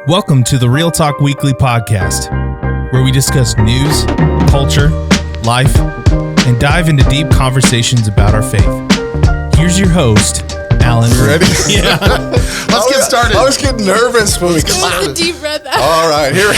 Welcome to the Real Talk Weekly podcast, where we discuss news, culture, life, and dive into deep conversations about our faith. Here's your host, Alan. Ready? Yeah. Let's get started. I was getting nervous when we started. Deep breath out. All right, here we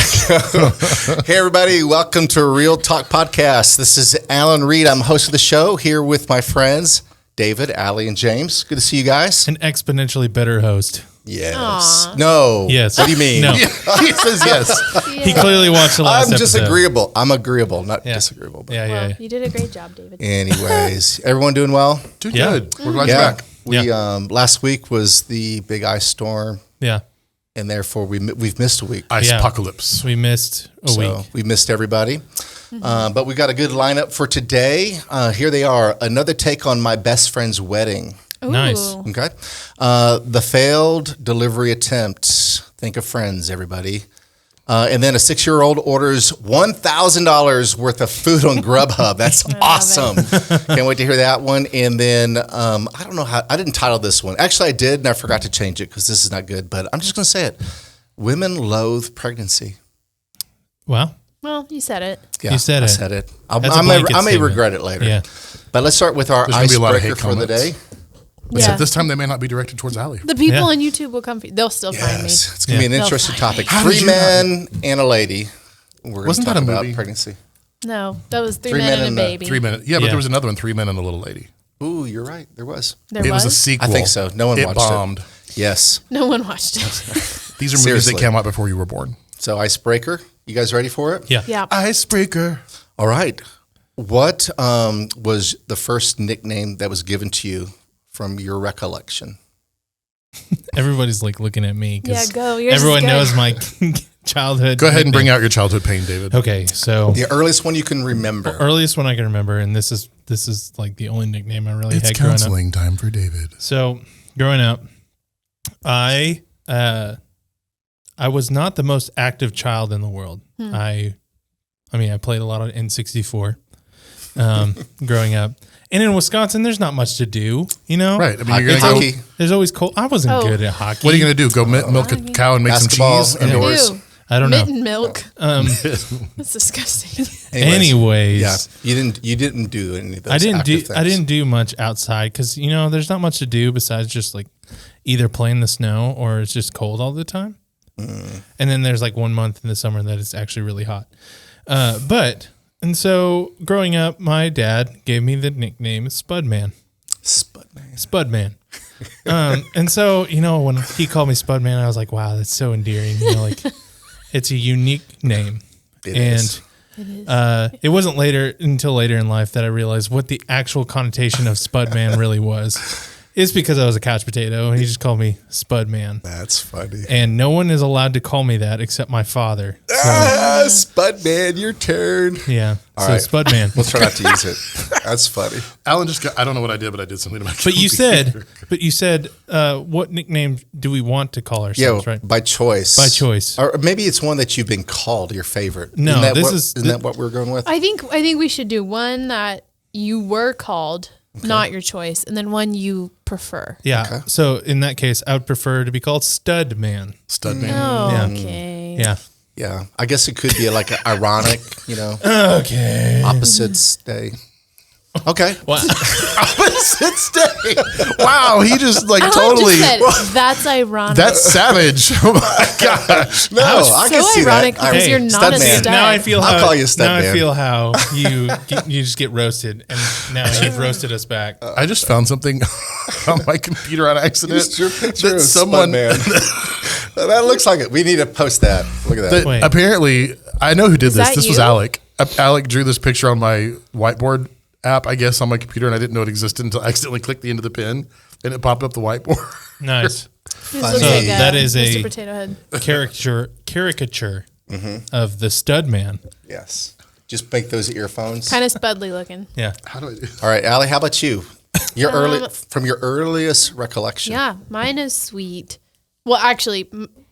go. Hey, everybody. Welcome to Real Talk Podcast. This is Alan Reed. I'm host of the show here with my friends, David, Allie, and James. Good to see you guys. An exponentially better host. Yes. Aww. No. Yes. What do you mean? No. He says yes. He clearly watched the last I'm episode. disagreeable. I'm agreeable, not disagreeable. But Yeah. You did a great job, David. anyways, everyone doing well? Doing Yeah. good. We're glad you're back. We last week was the big ice storm, Yeah. and therefore we've missed a week. Ice apocalypse. We missed a week. We missed everybody. But we got a good lineup for today. Here they are. Another take on my best friend's wedding. Ooh. Nice. Okay. The failed delivery attempt. Think of Friends, everybody. And then a 6-year-old orders $1,000 worth of food on GrubHub. That's awesome. Can't wait to hear that one. And then I don't know how, I didn't title this one. Actually, I did, and I forgot to change it because this is not good. But I'm just going to say it. Women loathe pregnancy. Wow. Well, you said it. Yeah, You said I it. said it. I That's a may blanket statement. regret it later. Yeah. But let's start with our There's gonna be a lot of icebreaker hate for the comments. day. Except this time they may not be directed towards Allie. The people Yeah. on YouTube will come. They'll still find me. Yes, it's going to be an They'll interesting find topic. me. How did 3 you men and a lady. We're going to Wasn't talk that a about movie? pregnancy. No, that was three Three men men and a and a- baby. 3 minutes. Yeah, but Yeah. there was another one, 3 Men and a Little Lady. Ooh, you're right. There was. There It was a was? sequel. I think so. No one it watched bombed. it. Yes. No one watched it. These are movies Seriously. that came out before you were born. So icebreaker. You guys ready for it? Yeah. Yeah. Icebreaker. All right. What was the first nickname that was given to you from your recollection? Everybody's like looking at me Yeah, because go. Yours is everyone good. knows my childhood. Go ahead and nickname. bring out your childhood pain, David. Okay, so The earliest one you can remember. earliest one I can remember, and this is like the only nickname I really It's had growing up. counseling time for David. So growing up, I was not the most active child in the world. I played a lot of N64 growing up. And in Wisconsin, there's not much to do, you know? Right. I mean, Hockey. you're going to Hockey. go. There's always cold. I wasn't good at hockey. What are you going to do? Go milk a cow and make Basketball some cheese? indoors. Ew. I don't know. Mitten milk. That's disgusting. Anyways. Yeah. You didn't do any of those I didn't active things. do much outside because, there's not much to do besides just like either play in the snow or it's just cold all the time. And then there's like 1 month in the summer that it's actually really hot. And so growing up, my dad gave me the nickname Spudman. Spudman. And so, when he called me Spudman, I was like, wow, that's so endearing. Like it's a unique name. It is. It wasn't until later in life that I realized what the actual connotation of Spudman really was. It's because I was a couch potato and he just called me Spudman. That's funny. And no one is allowed to call me that except my father. So, Spudman, your turn. yeah. All So right. Spudman. We'll try not to use it. That's funny. Alan just got, I don't know what I did, but I did something to my But you computer. said, what nickname do we want to call Yeah, ourselves, right? by choice. By choice. Or maybe it's one that you've been called your favorite. No, Isn't that what we're going with? I think we should do one that you were called, not your choice, and then one you prefer. Yeah. Okay. So in that case, I would prefer to be called Stud Man. Stud man. Oh, Yeah. okay. Yeah. Yeah. I guess it could be like an ironic, Okay. opposites day. Okay. Well, Opposites day. Wow, he just like Alan totally. just said, that's ironic. That's savage. Oh my gosh. No, I can so see ironic that. because you're not Stud a man. stud. now I feel I'll how call you Stud now I Man. feel how you just get roasted, and now you've roasted us back. I just found something on my computer on accident. It's your picture that of someone Spudman. That looks like it. We need to post that. Look at that. that Wait. apparently I know who did this. that This was you? Alec. Alec drew this picture on my whiteboard app, I guess, on my computer, and I didn't know it existed until I accidentally clicked the end of the pen, and it popped up the whiteboard. Nice. This looks So like that is Mr. a- Potato Head. Caricature of the Stud Man. Yes. Just make those earphones. Kind of spudly looking. Yeah. How do I do? All right, Allie, how about you? From your earliest recollection. Yeah, mine is sweet. Well, actually,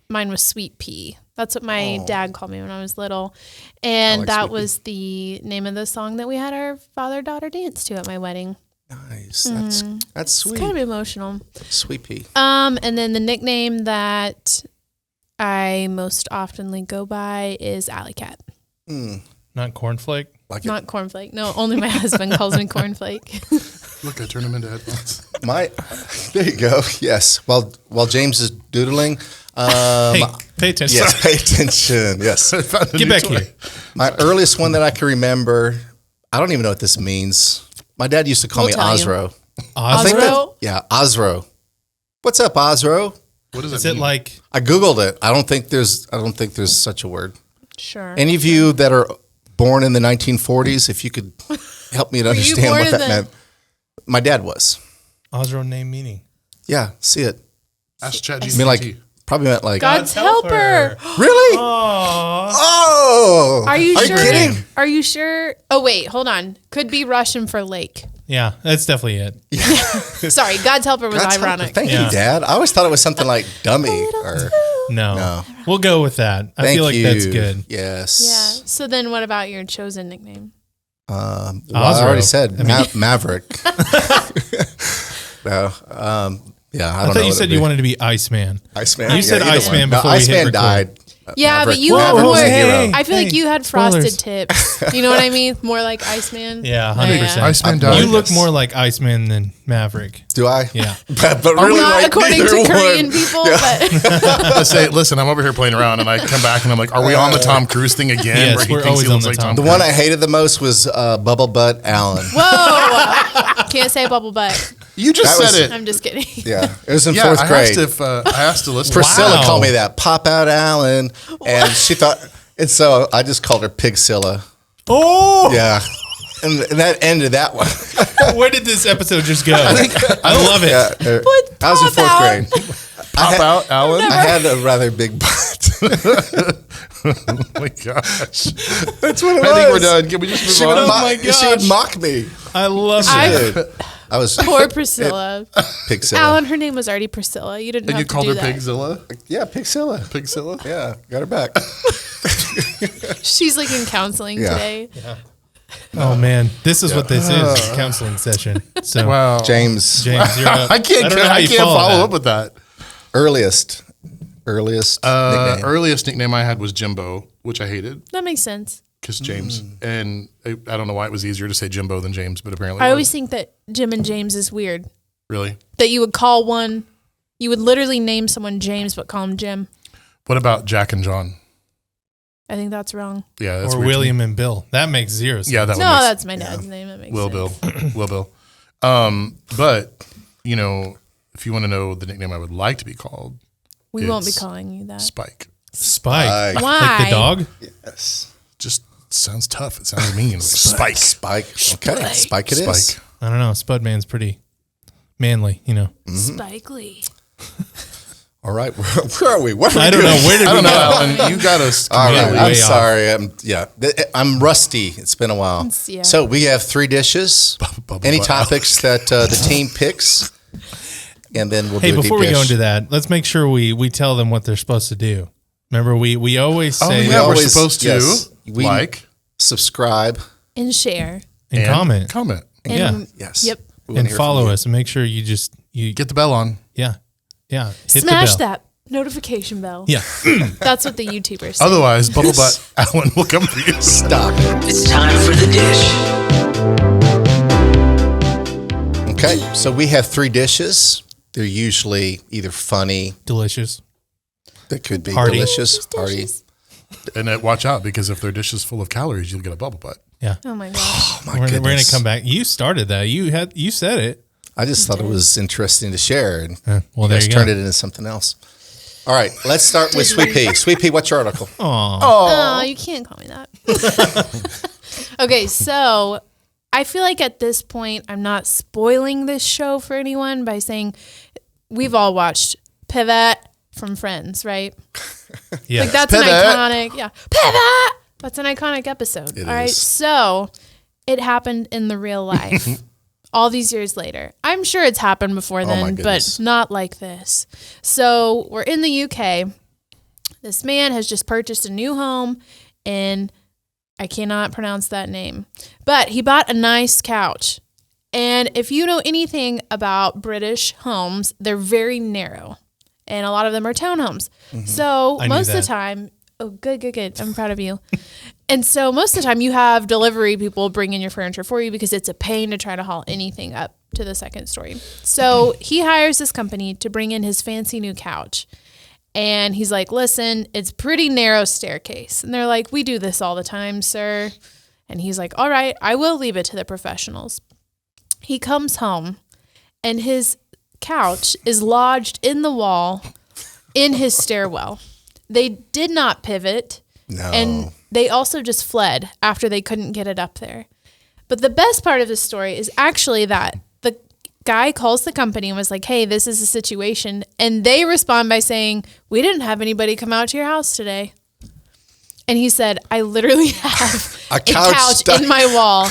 mine was Sweet Pea. That's what my dad called me when I was little. And like that Sweet Pea. was the name of the song that we had our father-daughter dance to at my wedding. Nice. That's sweet. It's kind of emotional. Sweet pea. And then the nickname that I most oftenly go by is Alley Cat. Not cornflake. Not Cornflake. No, only my husband calls me Cornflake. Look, I turned him into headphones. There you go. Yes. While James is doodling, Hey, pay attention. yes, pay attention. Yes. Get back here. My earliest one that I can remember, I don't even know what this means. My dad used to call We'll me tell you. Osro. Osro? Yeah, Osro. What's up, Osro? What does Is it it mean? like I googled it. I don't think there's such a word. Sure. Any of you that are born in the 1940s, if you could help me to understand born what in that the- meant. My dad was. Osro name meaning? Yeah, see it. Ask I ChatGPT. mean, like, probably meant like, God's helper. really? Aww. Oh, Are you sure? kidding? Are you sure? Oh, wait, hold on. Could be Russian for lake. Yeah, that's definitely it. Sorry, God's helper was That's ironic. Thank Yeah. you, Dad. I always thought it was something like dummy or. No. We'll go with that. I Thank feel like you. that's good. Yes. Yeah. So then what about your chosen nickname? Well, I Osro. already said Maverick. no. Yeah, I I don't know. thought you what said it'd you be. wanted to be Iceman. Iceman. You said either Iceman one. before we hit Iceman record. died. Yeah, but you Maverick have was more. a hero. I feel like Hey, you had spoilers. frosted tips. You know what I mean? More like Iceman. Yeah, 100%. Iceman died. You look Yes. more like Iceman than Maverick. Do I? Yeah. but really, Not like, according neither to Korean one. people, but I say, listen, I'm over here playing around, and I come back and I'm like, are we on the Tom Cruise thing again? Yes, where he we're thinks he always on looks the like Tom The Tom one I hated the most was Bubble Butt Allen. whoa, can't say bubble butt. You just That said was- it. I'm just kidding. Yeah, it was in Yeah, fourth I grade. asked Alyssa. Priscilla Wow. called me that. Pop out Allen, and she thought, and so I just called her Pigsilla. Oh, Yeah, and that ended that one. where did this episode just go? I love it. Yeah, What I was in pop fourth out? grade. Pop out, Alan. I had a rather big butt. Oh my gosh. That's what it was. I think we're done. Can we just She move would, on? Oh my she would gosh. mock me. I love I- it. Dude, I was Poor Priscilla. Pigsilla. Alan, her name was already Priscilla. You didn't And have you to called do her that. Pigzilla? Yeah, Pigsilla. Pigzilla? Yeah, got her back. She's like in counseling Yeah. today. Oh man, this is what this is, counseling session. So Wow. James, James, you're up. I can't don't know how you follow that. up with that. earliest nickname. Earliest nickname I had was Jimbo, which I hated That makes sense. because James. And I don't know why it was easier to say Jimbo than James, but apparently I it always was. think that Jim and James is weird. Really? That you would call one, you would literally name someone James but call him Jim. What about Jack and John? I think that's wrong. Yeah, that's Or weird to me. William and Bill. That makes zero sense. Yeah, that No, one makes that's my dad's name. That makes Will sense. Bill. Will Bill. But, you know, if you want to know the nickname I would like to be called, We won't be It's calling you that. Spike. Spike. Why? Like the dog? Yes. Just sounds tough. It sounds mean. Like Spike. Spike. Okay, Spike it is. Spike. I don't know. Spudman's pretty manly, you know. Spike Lee. All right, where are we? What are we I don't doing? know. Where did I we don't know, go? Alan. You got us. All right, way I'm off. sorry. I'm rusty. It's been a while. Yeah. So we have 3 dishes. Bubble Any butt. topics that the team picks, and then we'll Hey, do a before deep we go dish. into that, let's make sure we tell them what they're supposed to do. Remember, we always Oh, say yeah, we're always- supposed to yes, we- like subscribe. And share. and and comment Comment. And, Yeah. Yes. Yep. We wanna and hear from follow you. us and make sure you Get the bell on. yeah hit Smash the bell. that notification bell. Yeah. That's what the YouTubers say. Otherwise, Bubble Butt Alan will come for you. Stop. It's time for the dish. Okay, so we have 3 dishes. They're usually either funny, Delicious. that could be Hearty. delicious, hearty. Dishes. And watch out, because if their dish is full of calories, you'll get a bubble butt. Yeah. Oh my gosh. Oh my We're gonna goodness. come back. You started that. You said it. I just thought it was interesting to share, and Well, you there guys you go. turned it into something else. All right, let's start with Sweet Pea. Sweet Pea, what's your article? Oh, you can't call me that. Okay, so I feel like at this point, I'm not spoiling this show for anyone by saying we've all watched Pivot from Friends, right? Yeah. Like that's Pivot. an iconic, yeah. Pivot! That's an iconic episode. It all right, is. so it happened in the real life. All these years later. I'm sure it's happened before my then, but goodness. not like this. So we're in the UK. This man has just purchased a new home in, I cannot pronounce that name, but he bought a nice couch. And if you know anything about British homes, they're very narrow. and a lot of them are townhomes. So I knew most of the that. time, oh, good. I'm proud of you. And so most of the time you have delivery people bring in your furniture for you because it's a pain to try to haul anything up to the second story. So he hires this company to bring in his fancy new couch. And he's like, listen, it's pretty narrow staircase. And they're like, we do this all the time, sir. And he's like, all right, I will leave it to the professionals. He comes home and his couch is lodged in the wall in his stairwell. They did not pivot. No. And they also just fled after they couldn't get it up there. But the best part of the story is actually that the guy calls the company and was like, hey, this is a situation. And they respond by saying, we didn't have anybody come out to your house today. And he said, I literally have A a couch couch stuck- in my wall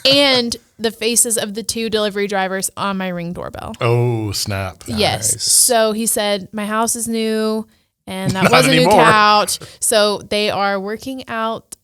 and the faces of the 2 delivery drivers on my Ring doorbell. Oh, snap. Yes. Nice. So he said, my house is new and that Not was a new anymore. couch. So they are working out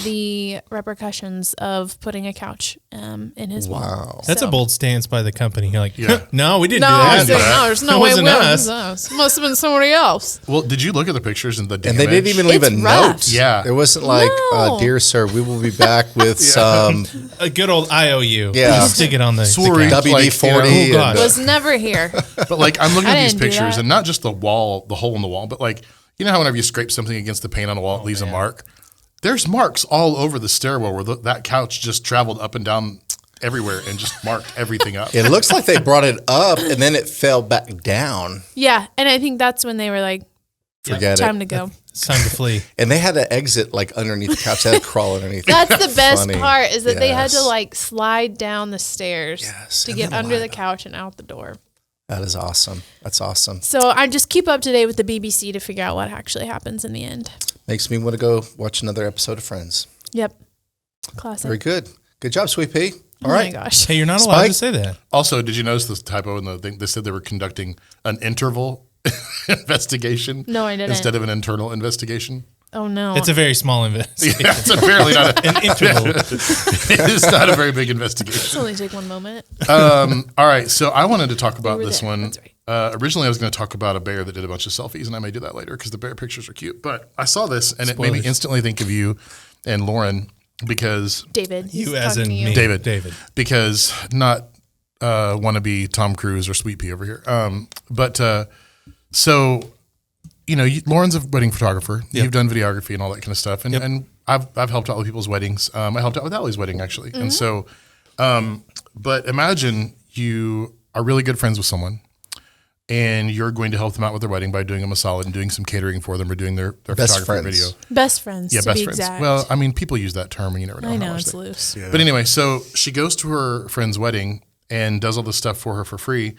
the repercussions of putting a couch in his wall. Wow. That's So- a bold stance by the company. You're like, Yeah. no, we didn't No, do I that. was like, no, there's no It way wasn't it us. was us. Must have been somebody else. Well, did you look at the pictures and the damage? And they didn't even leave It's a rough. note. Yeah. It wasn't like, No. dear sir, we will be back with some A good old IOU. Yeah. Just stick it on the Sorry. couch. WD-40. Oh, God. Was never here. But like, I'm looking I at these didn't do pictures that. and not just the wall, the hole in the wall, but like, you know how whenever you scrape something against the paint on a wall, it leaves a mark? There's marks all over the stairwell where that couch just traveled up and down everywhere and just marked everything up. It looks like they brought it up and then it fell back down. Yeah. And I think that's when they were like, Forget time it. to go. It's time to flee. And they had to exit like underneath the couch. They had to crawl underneath. That's the best Funny. part is that they had to Yes. like slide down the stairs Yes, to and get then under what? the couch and out the door. That is awesome. That's awesome. So I just keep up to date with the BBC to figure out what actually happens in the end. Makes me want to go watch another episode of Friends. Yep. Classic. Very good. Good job, Sweet Pea. Oh All my right. gosh. Hey, you're not allowed Spike? to say that. Also, did you notice this typo in the thing? They said they were conducting an interval investigation No, I didn't. instead of an internal investigation. Oh no. It's a very small investigation. Yeah, it's apparently not An interval. it's not a very big investigation. It's only take 1 moment. All right, so I wanted to talk about were this there. one. That's right. Originally, I was going to talk about a bear that did a bunch of selfies, and I may do that later because the bear pictures are cute. But I saw this, and it made me Spoilers. instantly think of you and Lauren because David. You he's as talking in to you. me. David. because not wannabe Tom Cruise or Sweet Pea over here. So you know, Lauren's a wedding photographer. Yep. You've done videography and all that kind of stuff, and Yep. and I've helped out with people's weddings. I helped out with Allie's wedding actually, and so. But imagine you are really good friends with someone and you're going to help them out with their wedding by doing them a solid and doing some catering for them or doing their Best photography friends. video. Best friends, Yeah, to best be friends. exact. Well, I mean, people use that term and you never know I how know, much it's they- loose. But anyway, so she goes to her friend's wedding and does all this stuff for her for free.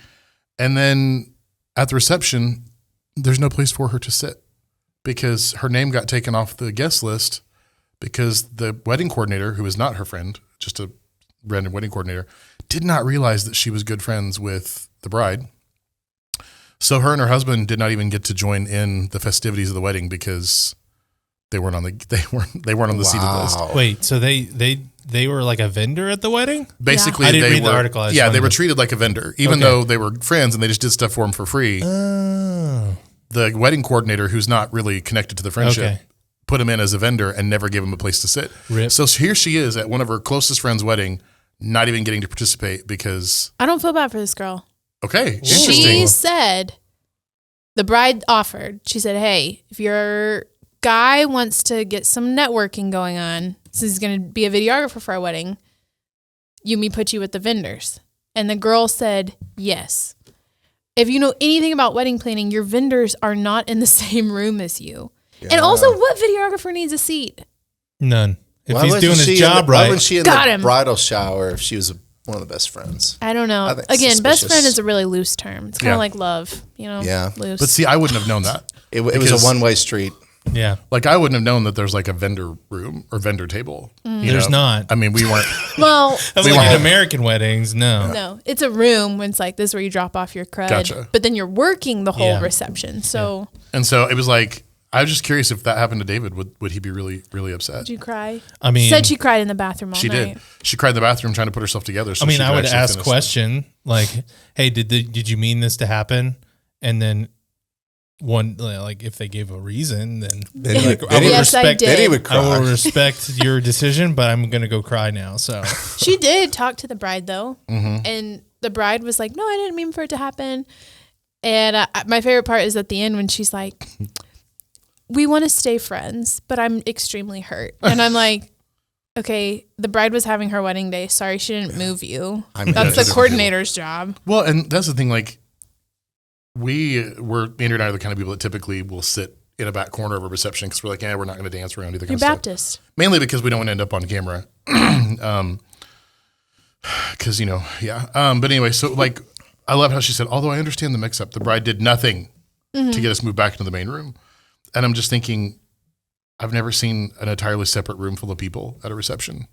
And then at the reception, there's no place for her to sit because her name got taken off the guest list because the wedding coordinator, who is not her friend, just a random wedding coordinator, did not realize that she was good friends with the bride. So her and her husband did not even get to join in the festivities of the wedding because they weren't on the seated list. Wow. Wait, so they were like a vendor at the wedding? Basically, I didn't they read were, the article. I just yeah, they wanted were to- treated like a vendor, even Okay. though they were friends and they just did stuff for them for free. Oh. The wedding coordinator, who's not really connected to the friendship, Okay. put him in as a vendor and never gave him a place to sit. Rip. So here she is at one of her closest friends' wedding, not even getting to participate because, I don't feel bad for this girl. okay, She interesting. said, the bride offered, she said, hey, if your guy wants to get some networking going on, since he's going to be a videographer for our wedding, you me put you with the vendors. And the girl said, yes. If you know anything about wedding planning, your vendors are not in the same room as you. And also, what videographer needs a seat? None. If Why he's wasn't doing she his in job the, Why right. wasn't she in Got the him. bridal shower if she was one of the best friends? I don't know. I think Again, best suspicious. friend is a really loose term. It's kind of Yeah. like love, you know? Yeah. Loose. But see, I wouldn't have known that. It was Because- a one-way street. Yeah. Like, I wouldn't have known that there's like a vendor room or vendor table. Mm. you There's know? not. I mean, we weren't. well, That's We like were- in American weddings. No. no, it's a room when it's like this where you drop off your crud. Gotcha. But then you're working the whole Yeah. reception. So And so it was like, I was just curious if that happened to David, would he be really, really upset? did you cry? I mean, Said she cried in the bathroom all She night. did. She cried in the bathroom trying to put herself together. So I mean, she I could would actually ask finish question like, "Hey, did you mean this to happen?" And then like if they gave a reason, then Yes, I did. Then he would I cry. will respect your decision, but I'm gonna go cry now. So She did talk to the bride though, and the bride was like, "No, I didn't mean for it to happen." And my favorite part is at the end when she's like, "We want to stay friends, but I'm extremely hurt," and I'm like. Okay, the bride was having her wedding day. Sorry, she didn't move you. That's the coordinator's job. Well, and that's the thing. Like, Andrew and I are the kind of people that typically will sit in a back corner of a reception because we're like, we're not going to dance around either. You're Baptist. Mainly because we don't want to end up on camera. Because But anyway, so like, I love how she said, although I understand the mix-up, the bride did nothing to get us moved back into the main room, and I'm just thinking. I've never seen an entirely separate room full of people at a reception.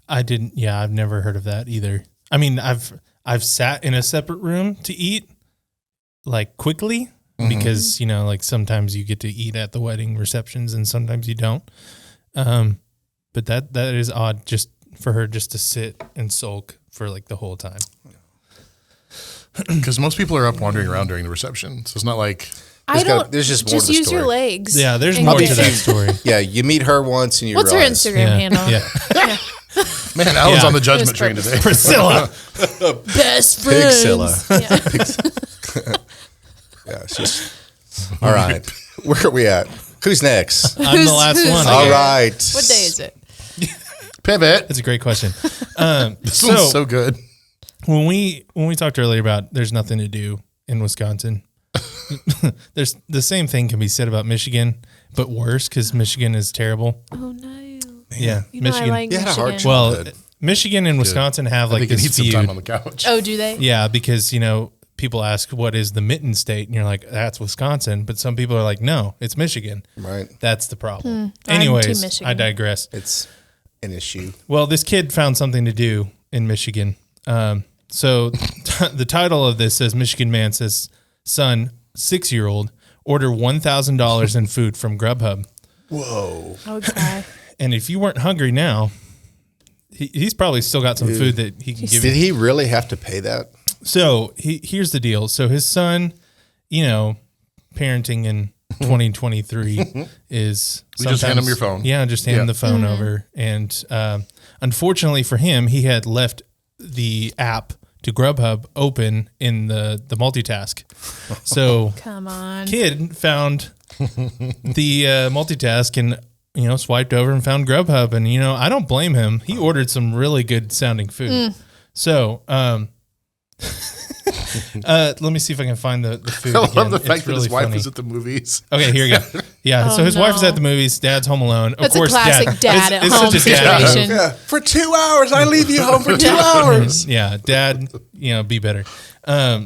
I didn't. Yeah, I've never heard of that either. I mean, I've sat in a separate room to eat, like quickly, because like sometimes you get to eat at the wedding receptions and sometimes you don't. But that is odd, just for her just to sit and sulk for like the whole time. Because most people are up wandering around during the reception, so it's not like. There's just more to the use story. your legs. Yeah, there's more to that story. Yeah, you meet her once and you What's her realize. Instagram handle? Yeah. Man, Alan's Yeah. on the judgment train today. Priscilla. Best friends. Pixilla. Yeah. Yeah, she's all right. Where are we at? Who's next? I'm the last who's one. here? All right. What day is it? Pivot. That's a great question. This one's so good. When we talked earlier about there's nothing to do in Wisconsin, there's the same thing can be said about Michigan, but worse because Michigan is terrible. Oh no. Yeah, You know, Michigan. I like You had a hard Michigan. Well, childhood. Michigan and Wisconsin have I like think it this needs some feud. time on the couch. Oh, do they? Yeah, because people ask what is the mitten state, and you're like, that's Wisconsin. But some people are like, no, it's Michigan. Right. That's the problem. I'm Anyways, Team Michigan. I digress. It's an issue. Well, this kid found something to do in Michigan. So the title of this says, Michigan man says, son, 6-year-old, order $1,000 in food from GrubHub. Whoa. Okay. And if you weren't hungry now, he's probably still got some food that he can give you. Did he really have to pay that? So here's the deal. So his son, parenting in 2023 is You just hand him sometimes- your phone. Yeah, just hand him the phone Mm-hmm. over. And unfortunately for him, he had left the app to GrubHub open in the multitask. So Come on. kid found the multitask and swiped over and found GrubHub, and I don't blame him. He ordered some really good sounding food. So let me see if I can find the food. I love again. the It's fact that really his wife funny. was at the movies. Okay, here we go. Yeah, so his wife's at the movies. Dad's home alone. That's of course, a classic dad at home such a dad- situation. Yeah. For 2 hours. I leave you home for 2 hours. Yeah, dad, be better.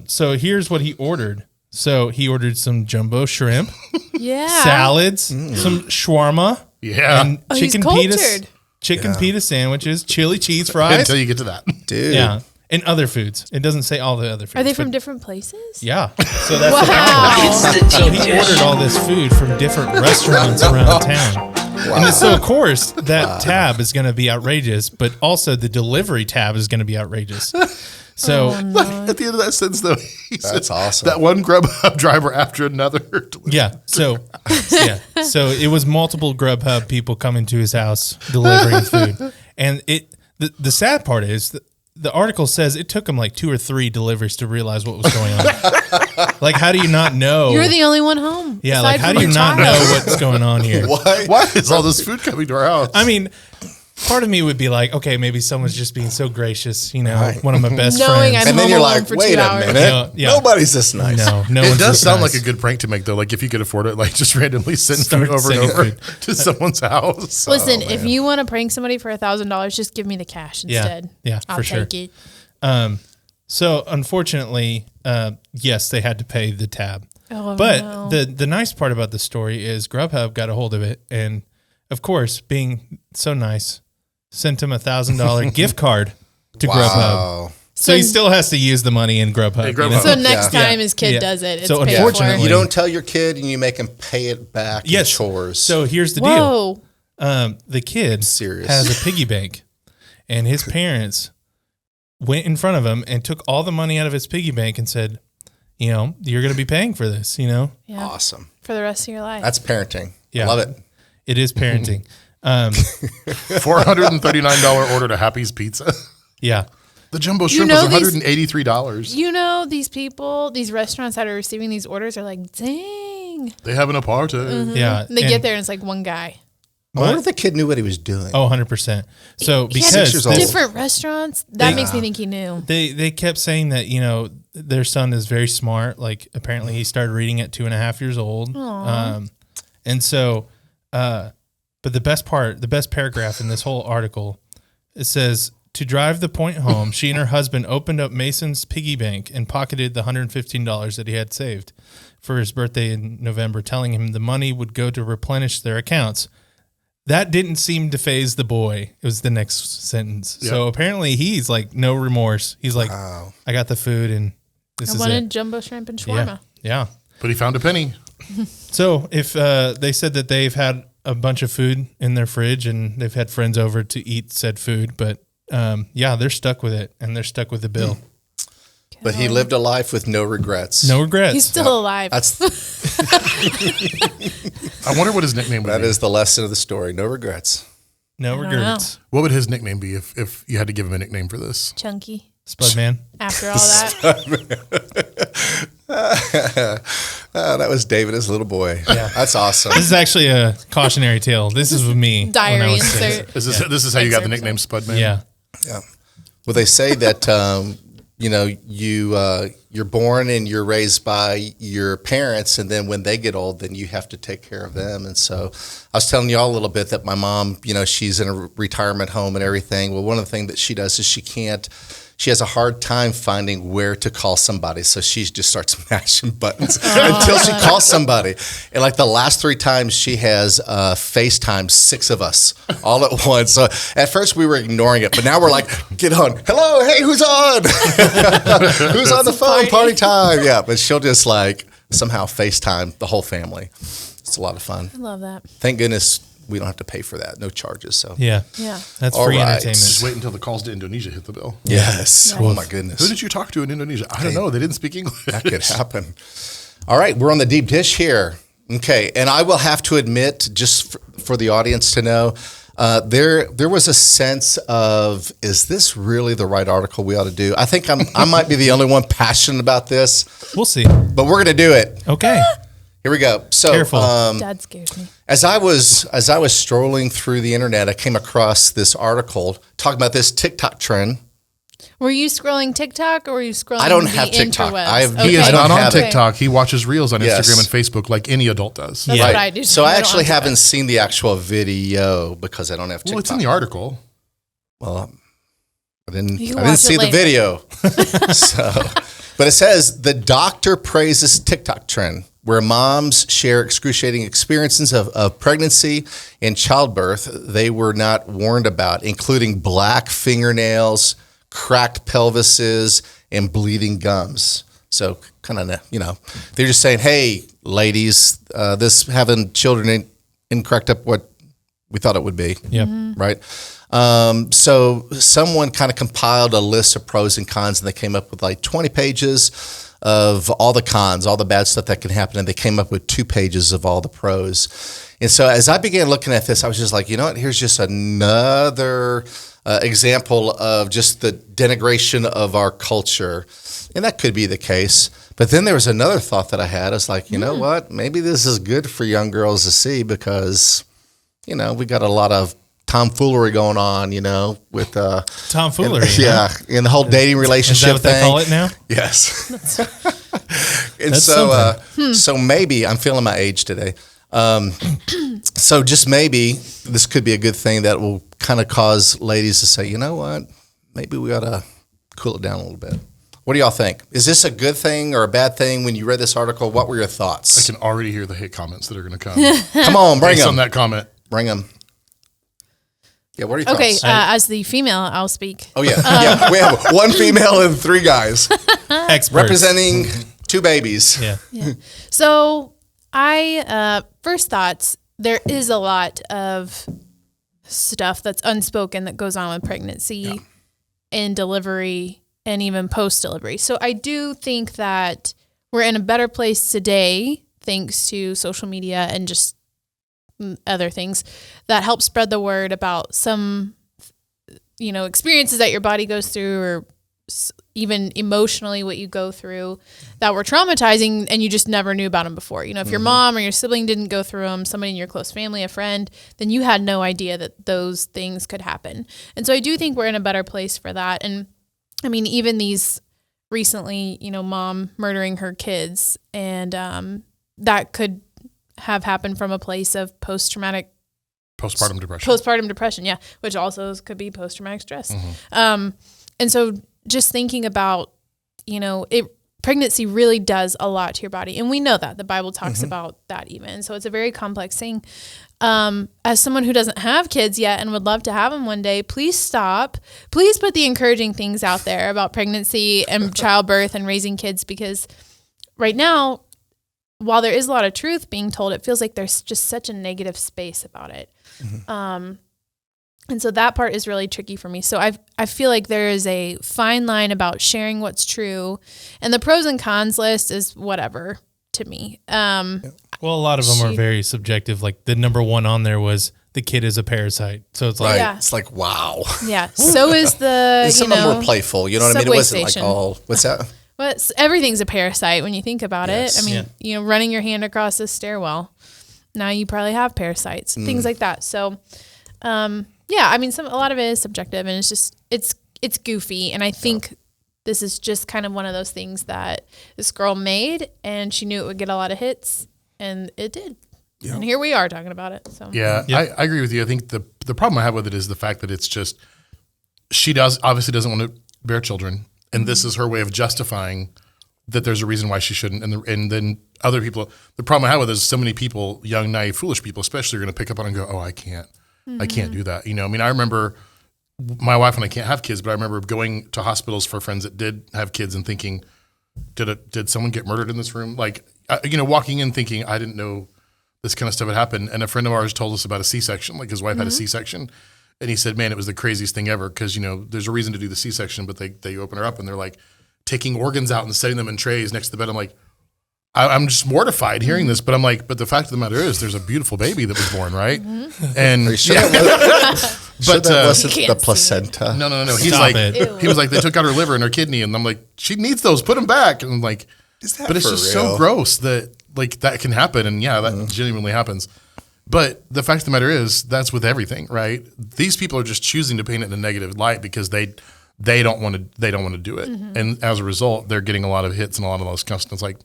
So here's what he ordered. So he ordered some jumbo shrimp, Yeah. salads, some shawarma, Yeah. and Oh, he's chicken pita sandwiches, chili cheese Until fries. you get to that. Dude. Yeah, and other foods. It doesn't say all the other foods. Are they from but- different places? Yeah. So that's the Wow. It's the So deep he dish. ordered all this food from different restaurants around town. And so, of course, that tab is going to be outrageous, but also the delivery tab is going to be outrageous. So, Like, at the end of that sentence, though, he That's said, awesome. That one GrubHub driver after another. yeah. So it was multiple GrubHub people coming to his house delivering food. And the sad part is that the article says it took him like 2 or 3 deliveries to realize what was going on. Like, how do you not know? You're the only one home. yeah, aside like, how from do you your not child. know what's going on here? What? Why is all this food coming to our house? I mean, part of me would be like, okay, maybe someone's just being so gracious, one of my best Knowing friends. I'm And then home you're alone like, for wait 2 a hours. minute. Yeah. Nobody's this nice. No it one's does this sound nice. like a good prank to make, though. Like, if you could afford it, like, just randomly send Start food over and sending over food. to someone's house. Listen, if you want to prank somebody for $1,000, just give me the cash instead. Yeah, I'll for sure. take it. So unfortunately, yes, they had to pay the tab. Oh, But no. the nice part about the story is GrubHub got a hold of it, and of course, being so nice, sent him $1,000 gift card to GrubHub. Wow. So he still has to use the money in GrubHub. Hey, GrubHub. So next Yeah. time his kid Yeah. does it, it's So paid unfortunately- for. You don't tell your kid and you make him pay it back in Yes. chores. So here's the deal. Whoa. The kid Serious. has a piggy bank, and his parents went in front of him and took all the money out of his piggy bank and said, you're going to be paying for this, Yeah. Awesome. For the rest of your life. That's parenting. Yeah. Love it. It is parenting. $439 order to Happy's Pizza. Yeah. The jumbo shrimp was $183. These people, these restaurants that are receiving these orders are like, dang. They having a party. Yeah. They get there and it's like one guy. I wonder if the kid knew what he was doing. Oh, 100%. So He had because 6 years old. different restaurants, that makes me think he knew. they kept saying that, their son is very smart. Like apparently he started reading at 2.5 years old. And so, but the best paragraph in this whole article, it says, to drive the point home, she and her husband opened up Mason's piggy bank and pocketed the $115 that he had saved for his birthday in November, telling him the money would go to replenish their accounts. That didn't seem to faze the boy. It was the next sentence. Yep. So apparently he's like no remorse. He's like, I got the food and this is it. I wanted jumbo shrimp and shawarma. Yeah. But he found a penny. So if they said that they've had a bunch of food in their fridge and they've had friends over to eat said food, but they're stuck with it and they're stuck with the bill. But he lived a life with no regrets. No regrets. He's still alive. That's I wonder what his nickname would be. that is the lesson of the story. No regrets. No regrets. What would his nickname be if you had to give him a nickname for this? Chunky. Spudman. After all that. That was David as a little boy. Yeah. That's awesome. This is actually a cautionary tale. This is with me. Diary when I was six. insert. This is how you got the nickname Spudman? Yeah. Yeah. Well, they say that you're born and you're raised by your parents, and then when they get old, then you have to take care of them. And so I was telling you all a little bit that my mom, she's in a retirement home and everything. Well, one of the things that she does is she has a hard time finding where to call somebody. So she just starts mashing buttons until she calls somebody. And like the last 3 times she has FaceTime 6 of us all at once. So at first we were ignoring it, but now we're like, get on. Hello, hey, who's on? Who's on the phone? Party time. Yeah, but she'll just like somehow FaceTime the whole family. It's a lot of fun. I love that. Thank goodness we don't have to pay for that. No charges. So Yeah. That's All free right. entertainment. Just wait until the calls to Indonesia hit the bill. yes. Nice. Oh my goodness. Who did you talk to in Indonesia? I don't know. They didn't speak English. That could happen. All right, we're on the deep dish here. Okay, and I will have to admit, just for the audience to know, there was a sense of, is this really the right article we ought to do? I think I might be the only one passionate about this, We'll see. but we're going to do it. Okay. Here we go. So, Careful. Dad scares me. as I was strolling through the internet, I came across this article talking about this TikTok trend. Were you scrolling TikTok or were you scrolling I don't the have TikTok. interwebs? He He is I not don't on have it. TikTok. He watches Reels on Yes. Instagram and Facebook like any adult does. That's Yeah. what I do. So I don't actually want to. haven't seen the actual video because I don't have TikTok. Well, it's in the article. Well, I didn't You can see watch it the later. video. But it says the doctor praises TikTok trend where moms share excruciating experiences of pregnancy and childbirth they were not warned about, including black fingernails, cracked pelvises, and bleeding gums. So kind of, they're just saying, hey, ladies, this having children ain't cracked up what we thought it would be. Yep. Right? So someone kind of compiled a list of pros and cons, and they came up with like 20 pages of all the cons, all the bad stuff that can happen, and they came up with 2 pages of all the pros. And so as I began looking at this, I was just like, you know what? Here's just another example of just the denigration of our culture. And that could be the case. But then there was another thought that I had. I was like, you know what? Maybe this is good for young girls to see because, we got a lot of tomfoolery going on, with Tomfoolery. in the whole dating Is relationship that what thing. they call it now? Yes. And That's so, something. so maybe I'm feeling my age today. So just maybe this could be a good thing that will kind of cause ladies to say, you know what, maybe we ought to cool it down a little bit. What do y'all think? Is this a good thing or a bad thing? When you read this article, what were your I thoughts? can already hear the hate comments that are going to come. Come on, bring Based on them. that comment. Bring them. Yeah, what are your Okay, thoughts? as the female, I'll speak. Oh, yeah. We have 1 female and 3 guys Experts. representing 2 babies. Yeah. So first thoughts, there is a lot of stuff that's unspoken that goes on with pregnancy and delivery and even post-delivery. So I do think that we're in a better place today thanks to social media and just other things that help spread the word about some, experiences that your body goes through, or even emotionally what you go through that were traumatizing and you just never knew about them before. If your mom or your sibling didn't go through them, somebody in your close family, a friend, then you had no idea that those things could happen. And so I do think we're in a better place for that. And I mean, even these recently, mom murdering her kids, and that could have happened from a place of postpartum depression. Yeah. Which also could be post-traumatic stress. And so just thinking about, pregnancy really does a lot to your body. And we know that the Bible talks about that even. So it's a very complex thing. As someone who doesn't have kids yet and would love to have them one day, please stop. Please put the encouraging things out there about pregnancy and childbirth and raising kids, because right now, while there is a lot of truth being told, it feels like there's just such a negative space about it. And so that part is really tricky for me. So I feel like there is a fine line about sharing what's true, and the pros and cons list is whatever to me. Well, a lot of them are very subjective. Like the number one on there was the kid is a parasite. So it's like, It's like, wow. Yeah. So is the, Some of them were playful. You know what I mean? It wasn't station. like all, what's that? But everything's a parasite when you think about Yes. it. I mean, running your hand across a stairwell, now you probably have parasites, things like that. So, yeah, I mean, a lot of it is subjective, and it's just, it's goofy. And I think this is just kind of one of those things that this girl made, and she knew it would get a lot of hits, and it did. Yeah. And here we are talking about it. So yeah. I agree with you. I think the problem I have with it is the fact that it's just, she obviously doesn't want to bear children, and this is her way of justifying that there's a reason why she shouldn't. And then other people, the problem I have with it is so many people, young, naive, foolish people especially, are going to pick up on it and go, oh, I can't do that. I mean, I remember my wife and I can't have kids, but I remember going to hospitals for friends that did have kids and thinking, did someone get murdered in this room? Like, walking in thinking, I didn't know this kind of stuff had happened. And a friend of ours told us about a C-section, like his wife had a C-section. And he said, man, it was the craziest thing ever, because, there's a reason to do the C-section, but they open her up and they're like taking organs out and setting them in trays next to the bed. I'm like, I'm just mortified hearing this, but I'm like, but the fact of the matter is there's a beautiful baby that was born, right? And Are you sure that wasn't You the can't see placenta? no. He's Stop like, it. he was like, they took out her liver and her kidney, and I'm like, she needs those, put them back. And I'm like, Is that but it's for just real? so gross that like that can happen, and yeah, that genuinely happens. But the fact of the matter is, that's with everything, right? These people are just choosing to paint it in a negative light because they don't want to do it, and as a result, they're getting a lot of hits and a lot of those customers. It's like,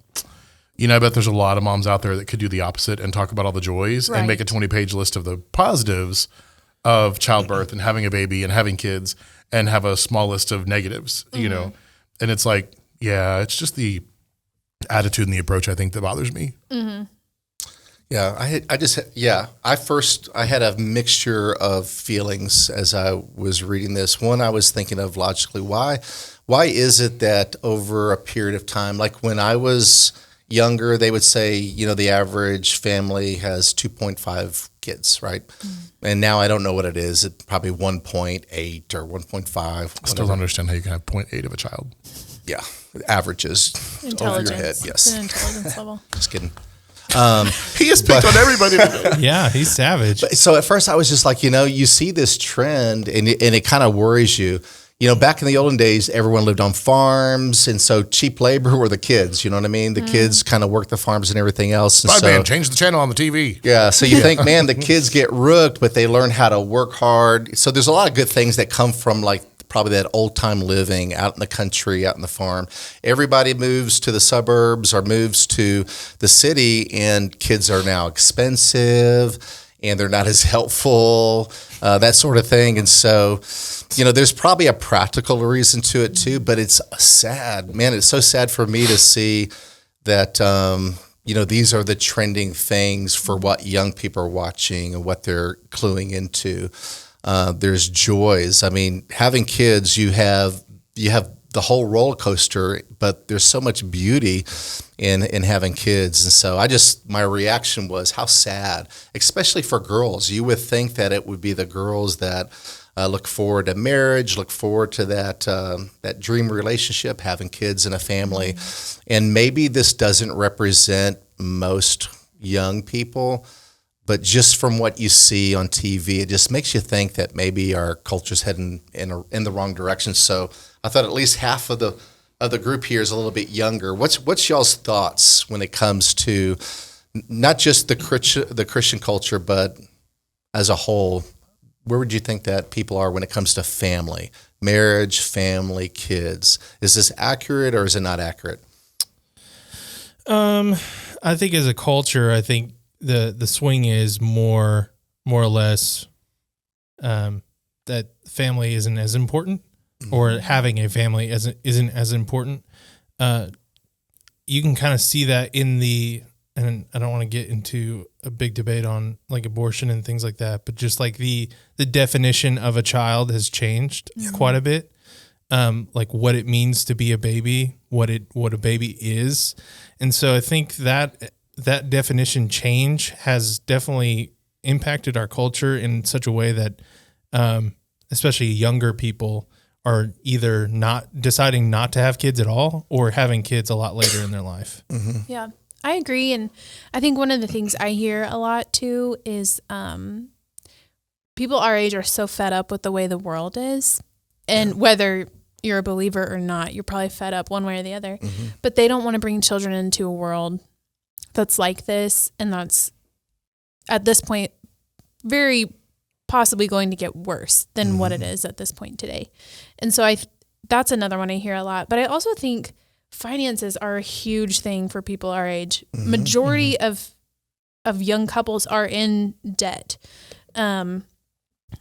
I bet there's a lot of moms out there that could do the opposite and talk about all the joys and make a 20-page list of the positives of childbirth and having a baby and having kids, and have a small list of negatives, and it's like, yeah, it's just the attitude and the approach, I think, that bothers me. Yeah, I had a mixture of feelings as I was reading this. One, I was thinking of logically, why is it that over a period of time, like when I was younger, they would say, the average family has 2.5 kids, right? And now I don't know what it is. It's probably 1.8 or 1.5. I still don't understand how you can have 0.8 of a child. Yeah, averages over your head. It's Yes, an intelligence level. just kidding. He has picked on everybody today. Yeah, he's savage. So at first I was just like, you see this trend and it kind of worries you. Back in the olden days, everyone lived on farms, and so cheap labor were the kids. You know what I mean? The kids kind of worked the farms and everything else. And Man, change the channel on the TV. yeah, so you think, man, the kids get rooked, but they learn how to work hard. So there's a lot of good things that come from like probably that old time living out in the country, out in the farm. Everybody moves to the suburbs or moves to the city, and kids are now expensive and they're not as helpful, that sort of thing. And so, there's probably a practical reason to it too, but it's sad, man. It's so sad for me to see that, these are the trending things for what young people are watching and what they're cluing into. There's joys. I mean, having kids, you have the whole roller coaster, but there's so much beauty in having kids. And so my reaction was how sad, especially for girls. You would think that it would be the girls that look forward to marriage, look forward to that dream relationship, having kids and a family. And maybe this doesn't represent most young people, but just from what you see on TV, it just makes you think that maybe our culture's heading in the wrong direction. So I thought at least half of the group here is a little bit younger. What's y'all's thoughts when it comes to not just the Christian culture, but as a whole? Where would you think that people are when it comes to family, marriage, family, kids? Is this accurate or is it not accurate? I think as a culture, I think the swing is more or less that family isn't as important, or having a family isn't as important. You can kind of see that and I don't want to get into a big debate on like abortion and things like that, but just like the definition of a child has changed quite a bit. Like what it means to be a baby, what a baby is. And so I think that definition change has definitely impacted our culture in such a way that, especially younger people are either deciding not to have kids at all or having kids a lot later in their life. Mm-hmm. Yeah, I agree. And I think one of the things I hear a lot too is people our age are so fed up with the way the world is. And whether you're a believer or not, you're probably fed up one way or the other. Mm-hmm. But they don't want to bring children into a world that's like this, and that's at this point very possibly going to get worse than what it is at this point today. And so that's another one I hear a lot. But I also think finances are a huge thing for people our age. Majority of young couples are in debt. And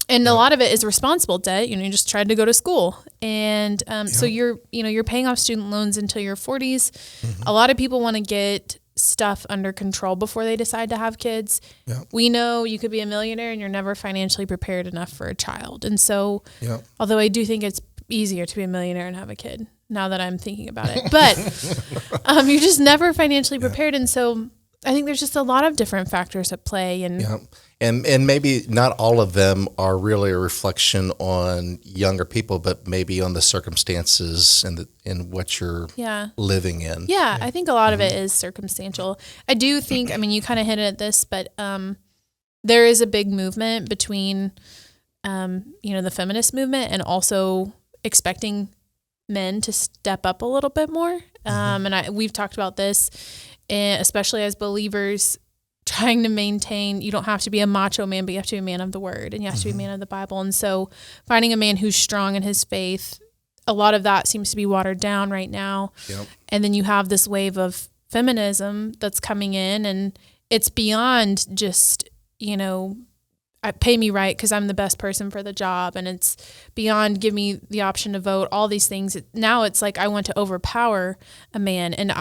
a lot of it is responsible debt. You just tried to go to school. And so you're paying off student loans until your 40s. A lot of people want to get stuff under control before they decide to have kids. We know you could be a millionaire and you're never financially prepared enough for a child. And so although I do think it's easier to be a millionaire and have a kid now that I'm thinking about it, but you're just never financially prepared. And so I think there's just a lot of different factors at play. And maybe not all of them are really a reflection on younger people, but maybe on the circumstances and what you're living in. Yeah, I think a lot of it is circumstantial. I do think, you kind of hinted at this, but there is a big movement between, the feminist movement and also expecting men to step up a little bit more. And we've talked about this, especially as believers, trying to maintain, you don't have to be a macho man, but you have to be a man of the word, and you have to be a man of the Bible. And so finding a man who's strong in his faith, a lot of that seems to be watered down right now. And then you have this wave of feminism that's coming in, and it's beyond just, pay me right because I'm the best person for the job. And it's beyond give me the option to vote, all these things. Now it's like I want to overpower a man, and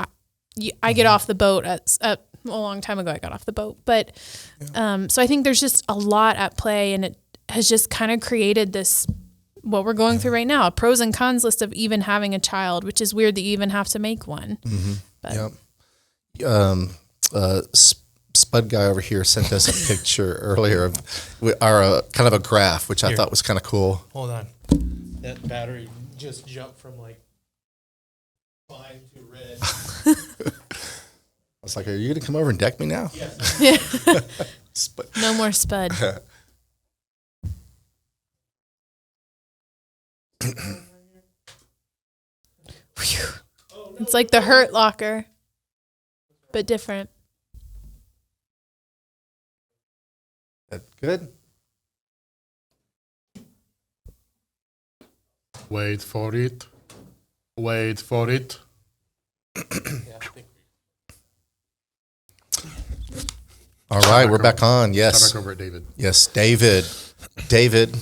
I get off the boat at a long time ago. I got off the boat, but so I think there's just a lot at play, and it has just kind of created this what we're going through right now, a pros and cons list of even having a child, which is weird that you even have to make one. Spud guy over here sent us a picture earlier of our kind of a graph, which I thought was kind of cool. Hold on, that battery just jumped from like fine to red. I was like, are you going to come over and deck me now? Yeah. No more Spud. It's like the Hurt Locker, but different. That good? Wait for it. Wait for it. All right, we're back on. Yes. Back over at David. Yes, David. David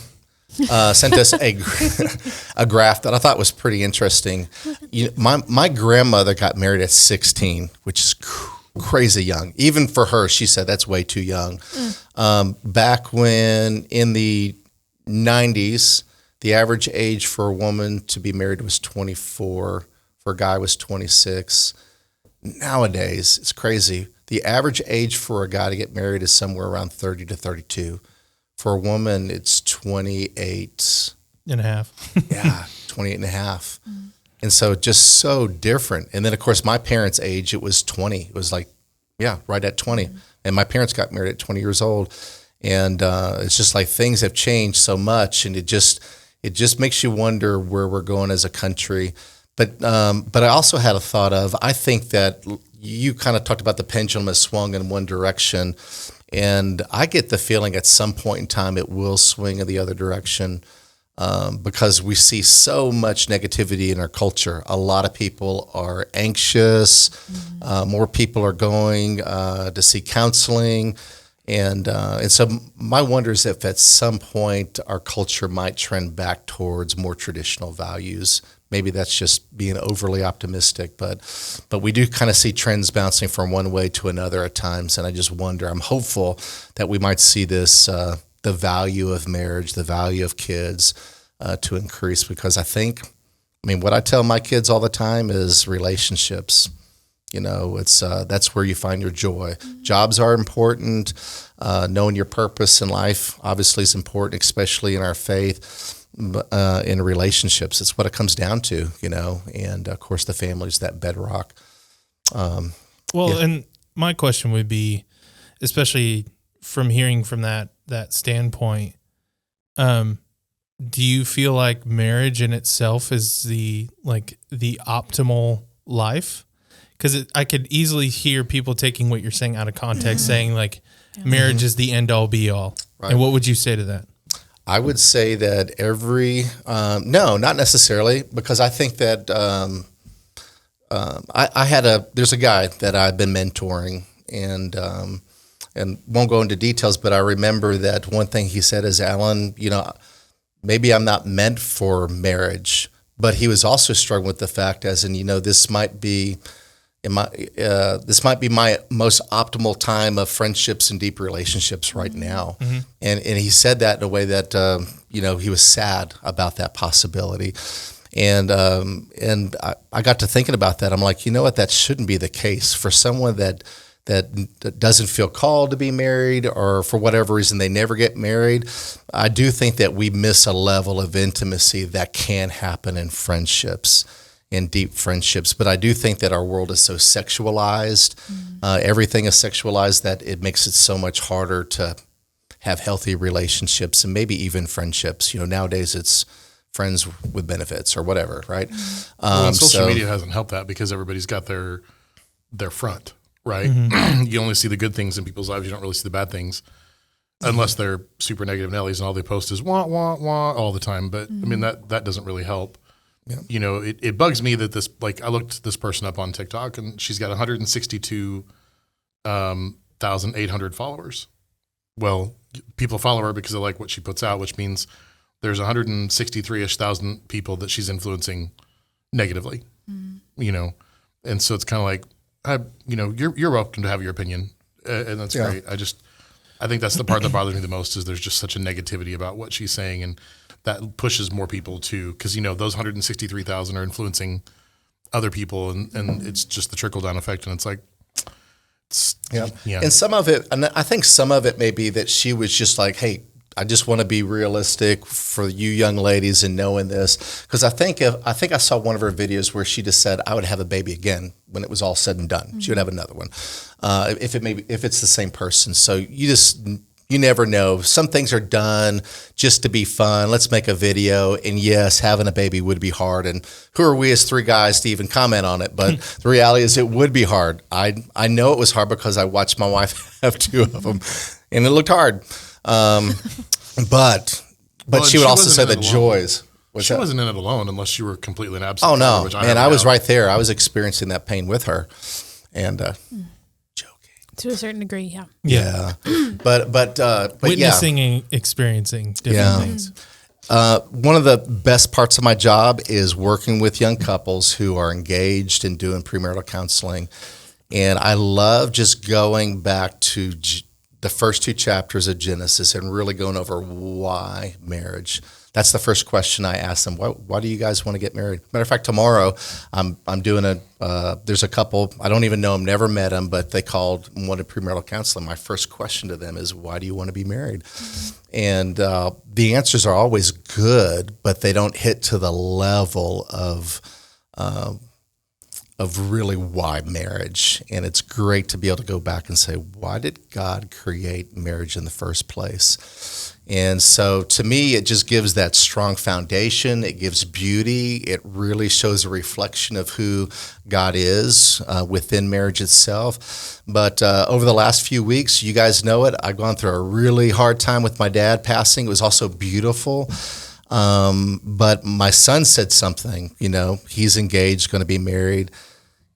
sent us a graph that I thought was pretty interesting. My grandmother got married at 16, which is crazy young. Even for her, she said that's way too young. Back when in the 90s, the average age for a woman to be married was 24. For a guy was 26. Nowadays, it's crazy. The average age for a guy to get married is somewhere around 30 to 32. For a woman, it's 28 and a half. yeah, 28 and a half. And so just so different. And then, of course, my parents' age, it was 20. It was like, yeah, right at 20. And my parents got married at 20 years old. And it's just like things have changed so much. And it just makes you wonder where we're going as a country. But I also had a thought of, I think that you kind of talked about the pendulum has swung in one direction. And I get the feeling at some point in time it will swing in the other direction. Because we see so much negativity in our culture. A lot of people are anxious. More people are going to see counseling. And so my wonder is if at some point our culture might trend back towards more traditional values. Maybe that's just being overly optimistic, but we do kind of see trends bouncing from one way to another at times. And I just wonder, I'm hopeful that we might see this, the value of marriage, the value of kids to increase, because what I tell my kids all the time is relationships. It's that's where you find your joy. Jobs are important. Knowing your purpose in life obviously is important, especially in our faith. In relationships, it's what it comes down to, and of course the family's that bedrock. And my question would be, especially from hearing from that standpoint, do you feel like marriage in itself is the optimal life? Because I could easily hear people taking what you're saying out of context, saying marriage is the end all be all. Right. And what would you say to that? I would say that no, not necessarily, because I think that there's a guy that I've been mentoring, and won't go into details, but I remember that one thing he said is, Alan, maybe I'm not meant for marriage, but he was also struggling with the fact as in, this might be my most optimal time of friendships and deep relationships right now. Mm-hmm. And he said that in a way that, he was sad about that possibility. And I got to thinking about that. I'm like, you know what, that shouldn't be the case for someone that doesn't feel called to be married, or for whatever reason they never get married. I do think that we miss a level of intimacy that can happen in friendships, in deep friendships. But I do think that our world is so sexualized. Everything is sexualized that it makes it so much harder to have healthy relationships and maybe even friendships. Nowadays it's friends with benefits or whatever, right? Social media hasn't helped that, because everybody's got their front, right? Mm-hmm. You only see the good things in people's lives. You don't really see the bad things, unless they're super negative Nellies and all they post is wah, wah, wah all the time. But that doesn't really help. Yeah. It bugs me that I looked this person up on TikTok, and she's got 162,800 followers. Well, people follow her because they like what she puts out, which means there's 163-ish thousand people that she's influencing negatively. Mm-hmm. And so it's kind of like, you're welcome to have your opinion, and that's great. I think that's the part that bothers me the most, is there's just such a negativity about what she's saying, and that pushes more people to, because those 163,000 are influencing other people, and it's just the trickle down effect, and it's like, yeah. And some of it, and I think some of it may be that she was just like, hey, I just want to be realistic for you young ladies in knowing this, because I think I saw one of her videos where she just said I would have a baby again when it was all said and done. Mm-hmm. She would have another one if it's the same person. So you never know. Some things are done just to be fun. Let's make a video. And yes, having a baby would be hard. And who are we as three guys to even comment on it? But the reality is it would be hard. I know it was hard because I watched my wife have two of them, and it looked hard. But she would also say the joys. She wasn't in it alone unless you were completely absent. Oh no, man! I was right there. I was experiencing that pain with her, and joking to a certain degree. Yeah. But witnessing and experiencing different things. One of the best parts of my job is working with young couples who are engaged and doing premarital counseling, and I love just going back to the first two chapters of Genesis and really going over why marriage. that's the first question I ask them. Why do you guys want to get married? Matter of fact, tomorrow I'm doing there's a couple, I don't even know them, never met them, but they called and wanted premarital counseling. My first question to them is, why do you want to be married? And the answers are always good, but they don't hit to the level of really why marriage. And it's great to be able to go back and say, why did God create marriage in the first place? And so to me, it just gives that strong foundation. It gives beauty. It really shows a reflection of who God is within marriage itself. But over the last few weeks, you guys know it, I've gone through a really hard time with my dad passing. It was also beautiful. But my son said something, he's engaged, going to be married.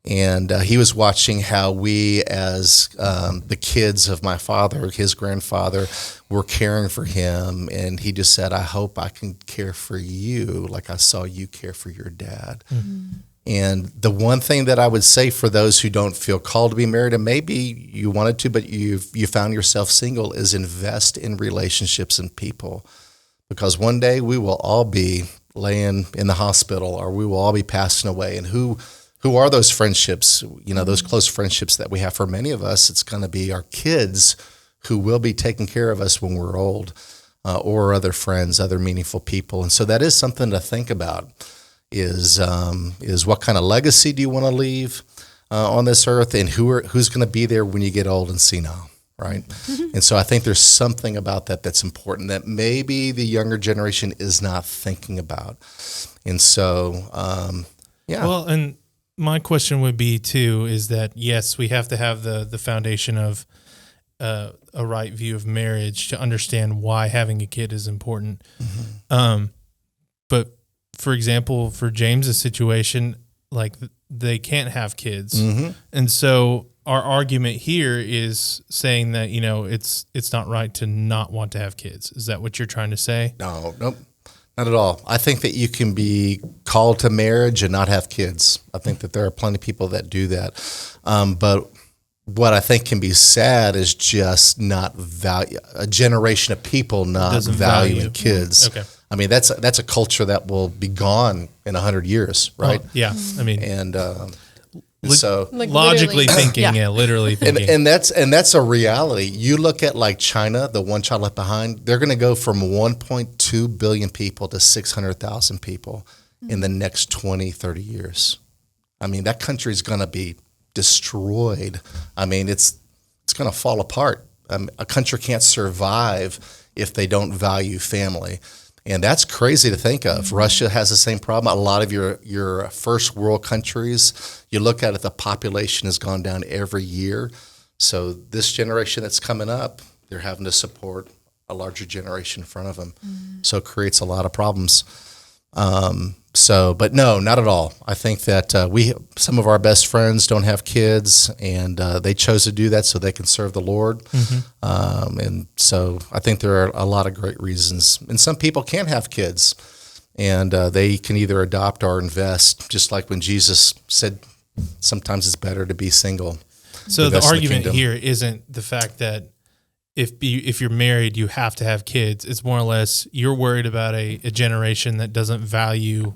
And he was watching how we, as the kids of my father, his grandfather, were caring for him. And he just said, I hope I can care for you like I saw you care for your dad. Mm-hmm. And the one thing that I would say for those who don't feel called to be married, and maybe you wanted to, but you found yourself single, is invest in relationships and people. Because one day we will all be laying in the hospital, or we will all be passing away. And who are those friendships, those close friendships that we have? For many of us, it's going to be our kids who will be taking care of us when we're old, or other friends, other meaningful people. And so that is something to think about, is what kind of legacy do you want to leave on this earth, and who's going to be there when you get old and senile, right? Mm-hmm. And so I think there's something about that that's important that maybe the younger generation is not thinking about. And so, yeah. Well, and my question would be too, is that yes, we have to have the foundation of a right view of marriage to understand why having a kid is important. Mm-hmm. But for example, for James's situation, like they can't have kids. Mm-hmm. And so our argument here is saying that, it's not right to not want to have kids. Is that what you're trying to say? No, nope. Not at all. I think that you can be called to marriage and not have kids. I think that there are plenty of people that do that. But what I think can be sad is just not value a generation of people not valuing kids. Okay. I mean, that's a culture that will be gone in 100 years, right? Well, yeah. I mean, and so logically thinking, literally thinking, and that's a reality. You look at like China, the One Child Left Behind, they're going to go from 1.2 billion people to 600,000 people in the next 20, 30 years. I mean, that country is going to be destroyed. I mean, it's going to fall apart. A country can't survive if they don't value family. And that's crazy to think of. Mm-hmm. Russia has the same problem. A lot of your first world countries, you look at it, the population has gone down every year. So this generation that's coming up, they're having to support a larger generation in front of them. Mm-hmm. So it creates a lot of problems. But no, not at all. I think that some of our best friends don't have kids, and they chose to do that so they can serve the Lord. Mm-hmm. And so I think there are a lot of great reasons. And some people can't have kids, and they can either adopt or invest, just like when Jesus said sometimes it's better to be single. So the argument here isn't the fact that if you're married, you have to have kids. It's more or less you're worried about a generation that doesn't value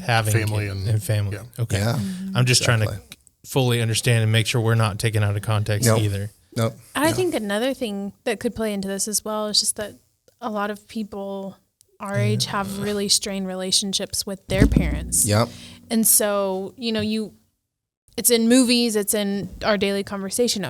having family and family. Yeah. Okay. Yeah. I'm just trying to fully understand and make sure we're not taken out of context either. Nope. I think another thing that could play into this as well is just that a lot of people our age have really strained relationships with their parents. Yep. And so, it's in movies, it's in our daily conversation.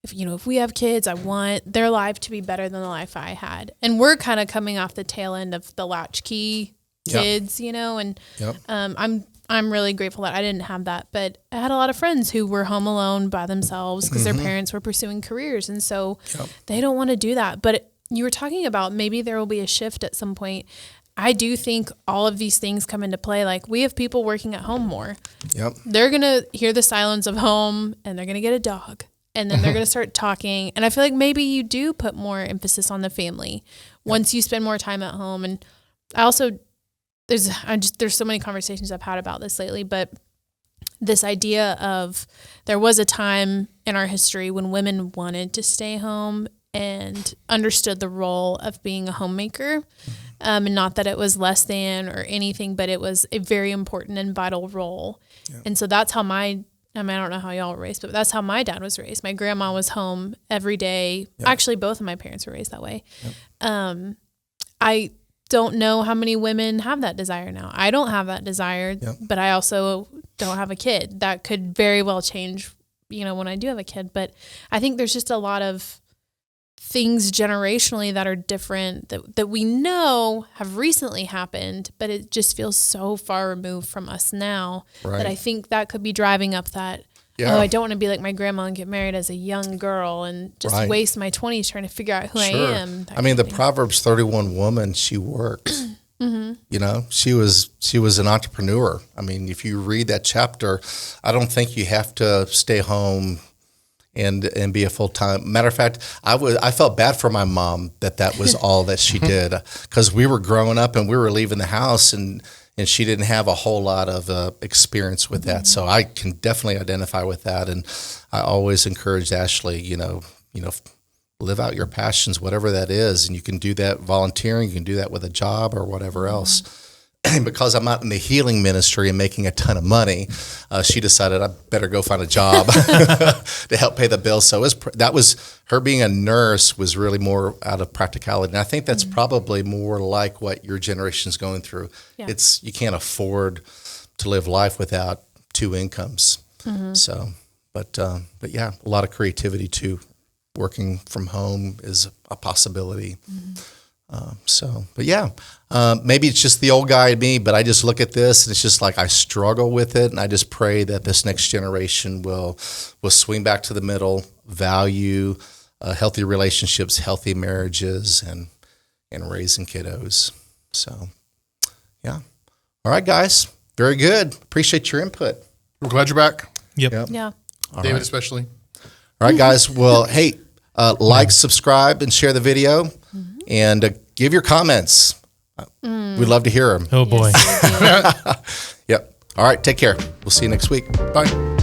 If we have kids, I want their life to be better than the life I had. And we're kind of coming off the tail end of the latchkey kids, and I'm really grateful that I didn't have that. But I had a lot of friends who were home alone by themselves because their parents were pursuing careers. And so they don't want to do that. But you were talking about maybe there will be a shift at some point. I do think all of these things come into play. Like we have people working at home more. Yep. They're going to hear the silence of home and they're going to get a dog. And then they're going to start talking. And I feel like maybe you do put more emphasis on the family once you spend more time at home. And I also, there's so many conversations I've had about this lately, but this idea of there was a time in our history when women wanted to stay home and understood the role of being a homemaker. And not that it was less than or anything, but it was a very important and vital role. Yeah. And so that's how I don't know how y'all were raised, but that's how my dad was raised. My grandma was home every day. Yep. Actually, both of my parents were raised that way. Yep. I don't know how many women have that desire now. I don't have that desire, but I also don't have a kid. That could very well change, when I do have a kid. But I think there's just a lot of things generationally that are different that we know have recently happened, but it just feels so far removed from us now that I think that could be driving up that, I don't want to be like my grandma and get married as a young girl and just waste my 20s trying to figure out who I am. I mean, the Proverbs 31 woman, she worked. Mm-hmm. She was an entrepreneur. I mean, if you read that chapter, I don't think you have to stay home and be a full-time. Matter of fact, I felt bad for my mom that was all that she did, because we were growing up and we were leaving the house and she didn't have a whole lot of experience with that. So I can definitely identify with that. And I always encourage Ashley, live out your passions, whatever that is. And you can do that volunteering, you can do that with a job or whatever else. And because I'm out in the healing ministry and making a ton of money, she decided I better go find a job to help pay the bills. So that was her being a nurse was really more out of practicality. And I think that's probably more like what your generation's going through. Yeah. You can't afford to live life without two incomes. Mm-hmm. So, but yeah, a lot of creativity too. Working from home is a possibility. Mm-hmm. Maybe it's just the old guy in me, but I just look at this and it's just like I struggle with it, and I just pray that this next generation will swing back to the middle, value healthy relationships, healthy marriages, and raising kiddos. So, yeah. All right, guys. Very good. Appreciate your input. We're glad you're back. Yep. Yeah. David especially. All right, guys. Well, hey, subscribe, and share the video. Mm-hmm. And give your comments. We'd love to hear them. Oh, boy. Yes, Yep. All right. Take care. We'll see you next week. Bye.